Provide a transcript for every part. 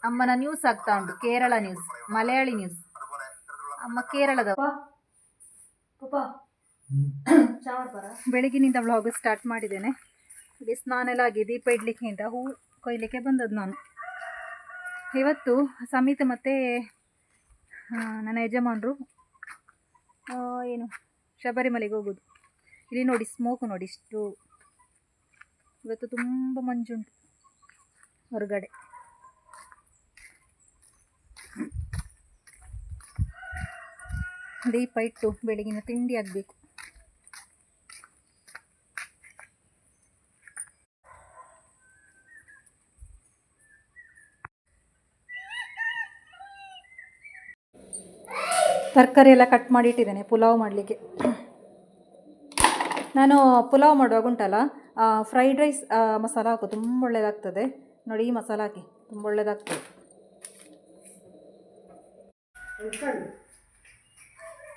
ಅಮ್ಮನ ನ್ಯೂಸ್ ಆಗ್ತಾ ಉಂಟು, ಕೇರಳ ನ್ಯೂಸ್, ಮಲಯಾಳಿ ನ್ಯೂಸ್. ಅಮ್ಮ ಕೇರಳದ. ಬೆಳಗಿನಿಂದ ವ್ಲಾಗ್ ಸ್ಟಾರ್ಟ್ ಮಾಡಿದ್ದೇನೆ. ಇಲ್ಲಿ ಸ್ನಾನ ಎಲ್ಲ ಆಗಿ ದೀಪ ಇಡ್ಲಿಕ್ಕೆ ಅಂತ ಹೂ ಕೊಯ್ಲಿಕ್ಕೆ ಬಂದದ್ದು ನಾನು. ಇವತ್ತು ಸಮಿತ ಮತ್ತು ನನ್ನ ಯಜಮಾನರು ಏನು ಶಬರಿಮಲೆಗೆ ಹೋಗೋದು. ಇಲ್ಲಿ ನೋಡಿ ಸ್ಮೋಕ್ ನೋಡಿ ಇಷ್ಟು. ಇವತ್ತು ತುಂಬ ಮಂಜುಂಟು ಹೊರಗಡೆ. ದೀಪ ಇಟ್ಟು ಬೆಳಗಿನ ತಿಂಡಿ ಆಗಬೇಕು. ತರಕಾರಿ ಎಲ್ಲ ಕಟ್ ಮಾಡಿ ಇಟ್ಟಿದ್ದೇನೆ ಪುಲಾವ್ ಮಾಡಲಿಕ್ಕೆ. ನಾನು ಪುಲಾವ್ ಮಾಡುವಾಗ ಉಂಟಲ್ಲ, ಫ್ರೈಡ್ ರೈಸ್ ಮಸಾಲ ಹಾಕು, ತುಂಬ ಒಳ್ಳೆಯದಾಗ್ತದೆ ನೋಡಿ. ಈ ಮಸಾಲ ಹಾಕಿ ತುಂಬ ಒಳ್ಳೆಯದಾಗ್ತದೆ.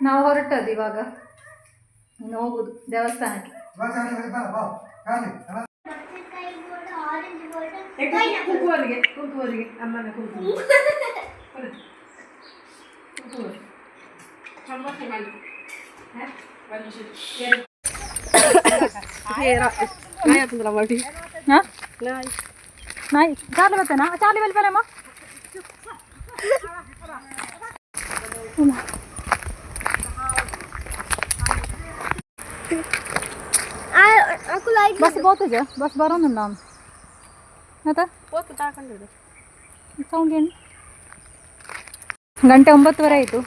ನಾವು ಹೊರಟದ್ದು ಇವಾಗ, ಇನ್ನು ಹೋಗುದು ದೇವಸ್ಥಾನಕ್ಕೆ. ಅಮ್ಮನ ನಾಯಿ ಚಾರ್ಲಿ ಬರ್ತೇನಾ? ಚಾರ್ಲಿ ಬಲ್ಪಲ್ಲಮ್ಮ. ಬಸ್ ಬೋತಜ ಬಸ್ ಬರೋದು ನಾನು ಮತ್ತೆ ಸೌಂಡ್ ಏನು. ಗಂಟೆ 9:30 ಆಯಿತು.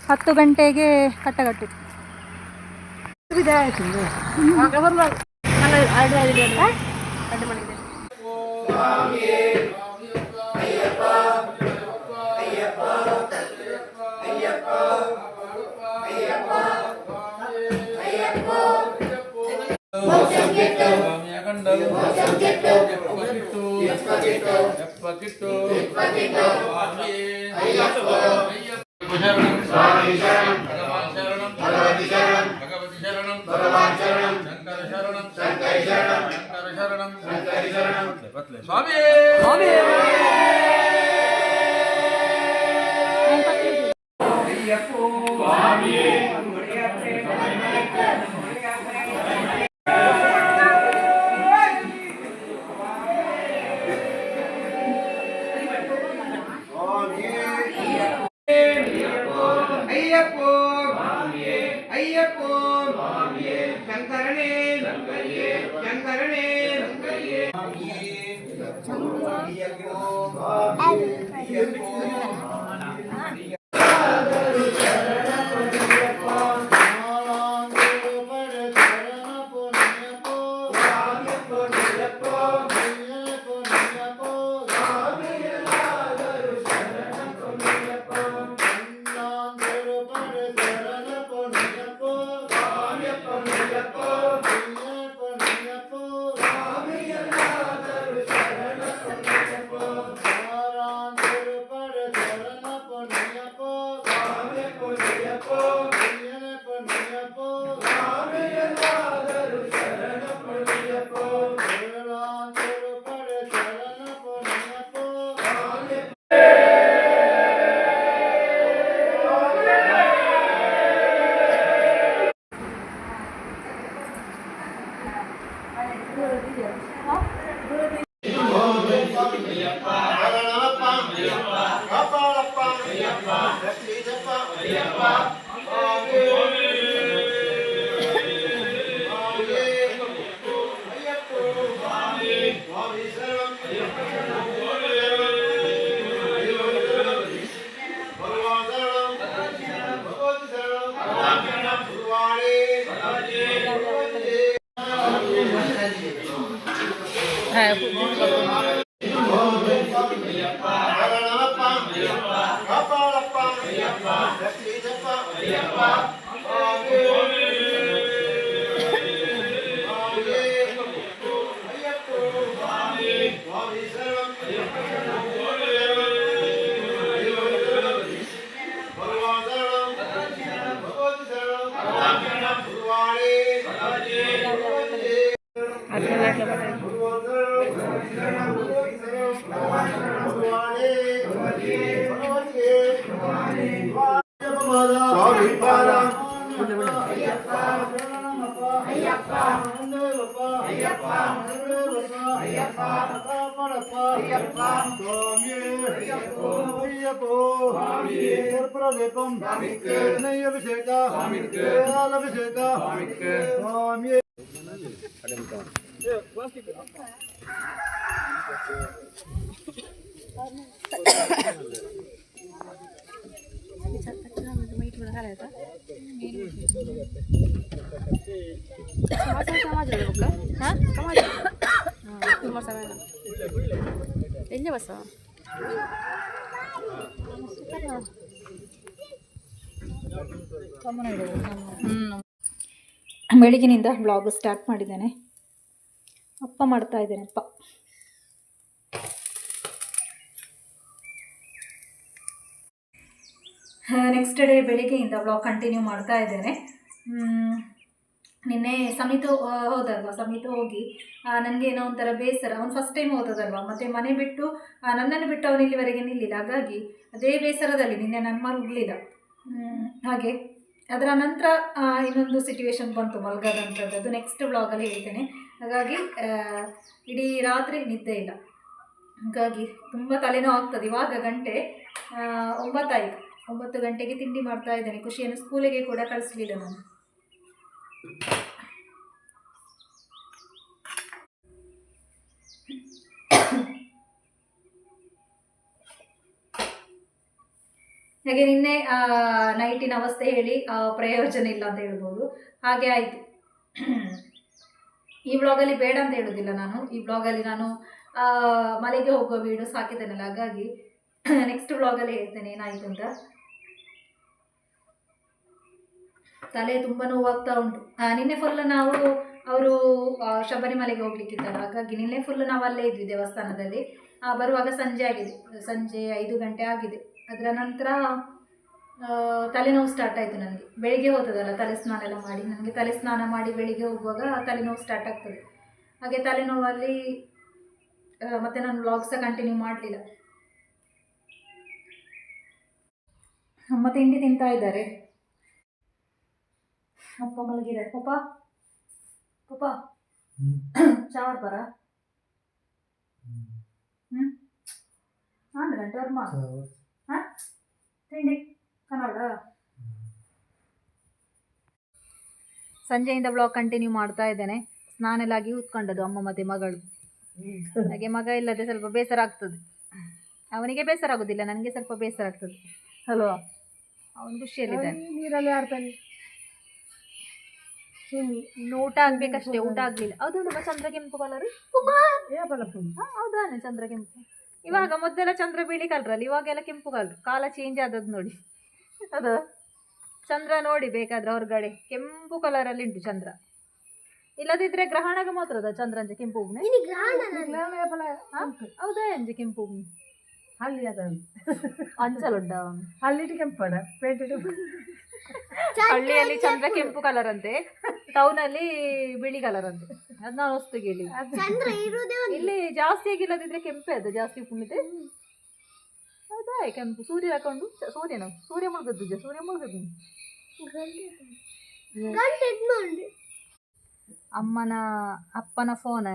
10 ಗಂಟೆಗೆ ಕಟ್ಟಗಟ್ಟು. ಕಾಪಾಡಪ್ಪ ಸ್ವಾಮಿ ಅಯ್ಯಪ್ಪೋ ದೀಪಂ ನೈಯಭಿಷೇಕ ಹಾಲಭಿಷೇಕ ಸ್ವಾಮಿ ಎಲ್ಲಿ ಬಸ ಬೆಳಗಿನಿಂದ ಬ್ಲಾಗ್ ಸ್ಟಾರ್ಟ್ ಮಾಡಿದ್ದೇನೆ. ಅಪ್ಪ ಮಾಡ್ತಾ ಇದ್ದೇನೆ. ಅಪ್ಪ ನೆಕ್ಸ್ಟ್ ಡೇ ಬೆಳಿಗ್ಗೆಯಿಂದ ಬ್ಲಾಗ್ ಕಂಟಿನ್ಯೂ ಮಾಡ್ತಾ ಇದ್ದೇನೆ. ನಿನ್ನೆ ಸಮಿತು ಹೋದಲ್ವ, ಸಮಿತು ಹೋಗಿ ನನಗೆ ಏನೋ ಒಂಥರ ಬೇಸರ. ಅವನು ಫಸ್ಟ್ ಟೈಮ್ ಹೋದದಲ್ವ, ಮತ್ತು ಮನೆ ಬಿಟ್ಟು ನನ್ನನ್ನು ಬಿಟ್ಟು ಅವನು ಇಲ್ಲಿವರೆಗೆ ನಿಲ್ಲಿಲ್ಲ. ಹಾಗಾಗಿ ಅದೇ ಬೇಸರದಲ್ಲಿ ನಿನ್ನೆ ನನ್ನ ಮಲಗಲಿಲ್ಲ. ಹಾಗೆ ಅದರ ನಂತರ ಇನ್ನೊಂದು ಸಿಚುವೇಶನ್ ಬಂತು ಮಲಗದಂಥದ್ದು, ಅದು ನೆಕ್ಸ್ಟ್ ಬ್ಲಾಗಲ್ಲಿ ಹೇಳ್ತೇನೆ. ಹಾಗಾಗಿ ಇಡೀ ರಾತ್ರಿ ನಿದ್ದೆ ಇಲ್ಲ, ಹಾಗಾಗಿ ತುಂಬ ತಲೆನೋವು ಆಗ್ತದೆ. ಇವಾಗ ಗಂಟೆ 9 ಆಯಿತು. 9 ಗಂಟೆಗೆ ತಿಂಡಿ ಮಾಡ್ತಾ ಇದ್ದೇನೆ. ಖುಷಿಯನ್ನು ಸ್ಕೂಲಿಗೆ ಕೂಡ ಕಳಿಸ್ಲಿಲ್ಲ ನಾನು. ಹಾಗೆ ನಿನ್ನೆ ನೈಟಿನ ಅವಸ್ಥೆ ಹೇಳಿ ಪ್ರಯೋಜನ ಇಲ್ಲ ಅಂತ ಹೇಳ್ಬೋದು. ಹಾಗೆ ಆಯಿತು. ಈ ಬ್ಲಾಗಲ್ಲಿ ಬೇಡ ಅಂತ ಹೇಳೋದಿಲ್ಲ ನಾನು. ಈ ಬ್ಲಾಗಲ್ಲಿ ನಾನು ಮಲೆಗೆ ಹೋಗುವ ವೀಡಿಯೋಸ್ ಹಾಕಿದ್ದೇನಲ್ಲ, ಹಾಗಾಗಿ ನೆಕ್ಸ್ಟ್ ಬ್ಲಾಗಲ್ಲಿ ಹೇಳ್ತೇನೆ ಏನಾಯಿತು ಅಂತ. ತಲೆ ತುಂಬ ನೋವಾಗ್ತಾ ಉಂಟು. ನಿನ್ನೆ ಫುಲ್ ಅವರು ಶಬರಿಮಲೆಗೆ ಹೋಗ್ಲಿಕ್ಕಿದ್ದಾರೆ, ಹಾಗಾಗಿ ನಿನ್ನೆ ಫುಲ್ ನಾವು ಅಲ್ಲೇ ಇದ್ವಿ ದೇವಸ್ಥಾನದಲ್ಲಿ. ಬರುವಾಗ ಸಂಜೆ ಆಗಿದೆ, ಸಂಜೆ 5 ಗಂಟೆ ಆಗಿದೆ. ಅದರ ನಂತರ ತಲೆನೋವು ಸ್ಟಾರ್ಟ್ ಆಯಿತು ನನಗೆ. ಬೆಳಿಗ್ಗೆ ಹೋಗ್ತದಲ್ಲ ತಲೆ ಸ್ನಾನ ಎಲ್ಲ ಮಾಡಿ, ನನಗೆ ತಲೆ ಸ್ನಾನ ಮಾಡಿ ಬೆಳಿಗ್ಗೆ ಹೋಗುವಾಗ ತಲೆನೋವು ಸ್ಟಾರ್ಟ್ ಆಗ್ತದೆ. ಹಾಗೆ ತಲೆನೋವಲ್ಲಿ ಮತ್ತೆ ನಾನು ವ್ಲಾಗ್ ಸಹ ಕಂಟಿನ್ಯೂ ಮಾಡಲಿಲ್ಲ. ಅಮ್ಮ ತಿಂಡಿ ತಿಂತಾ ಇದ್ದಾರೆ, ಅಪ್ಪ ಮಲಗಿದ್ದಾರೆ. ಪಪ್ಪ ಪಪ್ಪ ಚಾವರ್ ಪರ 2 ಗಂಟೆ ವರ್ಮ ತಿಂಡಿ ಕನ್ನಡ. ಸಂಜೆಯಿಂದ ಬ್ಲಾಗ್ ಕಂಟಿನ್ಯೂ ಮಾಡ್ತಾ ಇದ್ದೇನೆ. ಸ್ನಾನ ಎಲ್ಲ ಆಗಿ ಕೂತ್ಕೊಂಡದ್ದು ಅಮ್ಮ ಮತ್ತು ಮಗಳು. ಹಾಗೆ ಮಗ ಇಲ್ಲದೆ ಸ್ವಲ್ಪ ಬೇಸರ ಆಗ್ತದೆ. ಅವನಿಗೆ ಬೇಸರ ಆಗೋದಿಲ್ಲ, ನನಗೆ ಸ್ವಲ್ಪ ಬೇಸರ ಆಗ್ತದೆ ಅಲ್ವಾ. ಅವನು ಖುಷಿಯಲ್ಲಿದ್ದಾನೆ. ನೀರಲ್ಲಿ ಆಡ್ತಾನೆ. ಇನ್ನು ಊಟ ಆಗ್ಬೇಕಷ್ಟೇ, ಊಟ ಆಗ್ಲಿಲ್ಲ. ಹೌದು ನಮ್ಮ ಚಂದ್ರ ಕೆಂಪು ಕಲರ್. ಹೌದಾನೆ ಚಂದ್ರ ಕೆಂಪು. ಇವಾಗ ಮೊದಲೆಲ್ಲ ಚಂದ್ರ ಬಿಳಿ ಕಲರಲ್ಲಿ, ಇವಾಗೆಲ್ಲ ಕೆಂಪು ಕಲರ್. ಕಾಲ ಚೇಂಜ್ ಆದದ್ದು ನೋಡಿ. ಅದು ಚಂದ್ರ ನೋಡಿ ಬೇಕಾದ್ರೆ ಹೊರಗಡೆ ಕೆಂಪು ಕಲರಲ್ಲಿ ಉಂಟು ಚಂದ್ರ. ಇಲ್ಲದಿದ್ರೆ ಗ್ರಹಣಗ ಮಾತ್ರದ ಚಂದ್ರಂಜ ಕೆಂಪು ಹೌದಾ ಅಂಜೆ ಕೆಂಪು ಹಳ್ಳಿ ಅದ ಅಂಚಲುಂಡ ಹಳ್ಳಿ ಕೆಂಪಡ ಹಳ್ಳಿಯಲ್ಲಿ ಚಂದ್ರ ಕೆಂಪು ಕಲರ್ ಅಂತೆ, ಟೌನ್ ಅಲ್ಲಿ ಬಿಳಿ ಕಲರ್ ಅಂತೆ. ಅದ್ ನಾನು ಹೊಸ್ತು ಕೇಳಿ. ಇಲ್ಲಿ ಜಾಸ್ತಿ ಆಗಿಲ್ಲದಿದ್ರೆ ಕೆಂಪೆ ಅದು ಜಾಸ್ತಿ ಉಪ್ಪಿದೆ. ಹೌದಾ ಕೆಂಪು ಸೂರ್ಯ ಹಾಕೊಂಡು ಸೂರ್ಯ ಮುಳುಗದ್ದು ಸೂರ್ಯ ಮುಳುಗದ್ದು. ಅಪ್ಪನ ಫೋನ್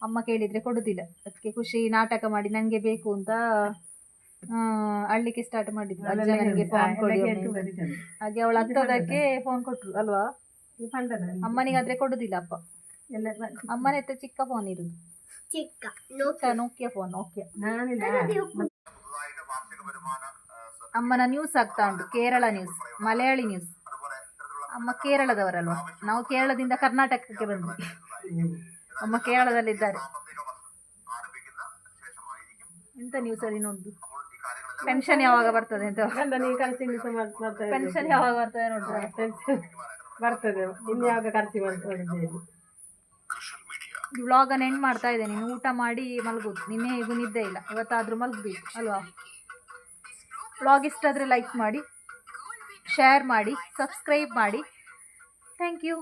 ಅಮ್ಮ ಕೇಳಿದ್ರೆ ಕೊಡುದಿಲ್ಲ. ಅದಕ್ಕೆ ಖುಷಿ ನಾಟಕ ಮಾಡಿ ನನಗೆ ಬೇಕು ಅಂತ ಅಳ್ಳಿಕ್ಕೆ ಸ್ಟಾರ್ಟ್ ಮಾಡಿದ್ರು. ಅಜ್ಜ ನನಗೆ ಫೋನ್ ಕೊಡಿ. ಹಾಗೆ ಅವಳ ಹತ್ತದಕ್ಕೆ ಫೋನ್ ಕೊಟ್ರು ಅಲ್ವಾ. ಅಮ್ಮನಿಗಾದ್ರೆ ಕೊಡುದಿಲ್ಲ ಅಪ್ಪ. ಅಮ್ಮನ ಹತ್ರ ಚಿಕ್ಕ ಫೋನ್ ಇರುದು, ನೋಕಿಯಾ ಫೋನ್. ನೋಕಿಯಾ ಅಮ್ಮನ ನ್ಯೂಸ್ ಆಗ್ತಾ ಉಂಟು, ಕೇರಳ ನ್ಯೂಸ್, ಮಲಯಾಳಿ ನ್ಯೂಸ್. ಅಮ್ಮ ಕೇರಳದವರಲ್ವಾ, ನಾವು ಕೇರಳದಿಂದ ಕರ್ನಾಟಕಕ್ಕೆ ಬಂದ್ವಿ. ಅಮ್ಮ ಕೇರಳದಲ್ಲಿದ್ದಾರೆ. ಎಂತ ನ್ಯೂಸ್ ಅಲ್ಲಿ ನೋಡುದು. ಪೆನ್ಷನ್ ಯಾವಾಗ ಬರ್ತದೆ ಅಂತ, ಪೆನ್ಷನ್ ಯಾವಾಗ ಬರ್ತದೆ ನೋಡ್ತಾರೆ. ಬರ್ತದೆ ಇನ್ನು ಯಾವಾಗ ಖರ್ಚು ಮಾಡ್ತಾರೆ. ಈ ವ್ಲಾಗನ್ನು ಎಂಡ್ ಮಾಡ್ತಾ ಇದ್ದೇನೆ. ನೀನು ಊಟ ಮಾಡಿ ಮಲಗೋದು. ನಿನ್ನೆ ಹೇಗೂ ನಿದ್ದೆ ಇಲ್ಲ, ಇವತ್ತಾದರೂ ಮಲಗಬೇಕು ಅಲ್ವಾ. ವ್ಲಾಗ್ ಇಷ್ಟ ಆದರೆ ಲೈಕ್ ಮಾಡಿ, ಶೇರ್ ಮಾಡಿ, ಸಬ್ಸ್ಕ್ರೈಬ್ ಮಾಡಿ. Thank you.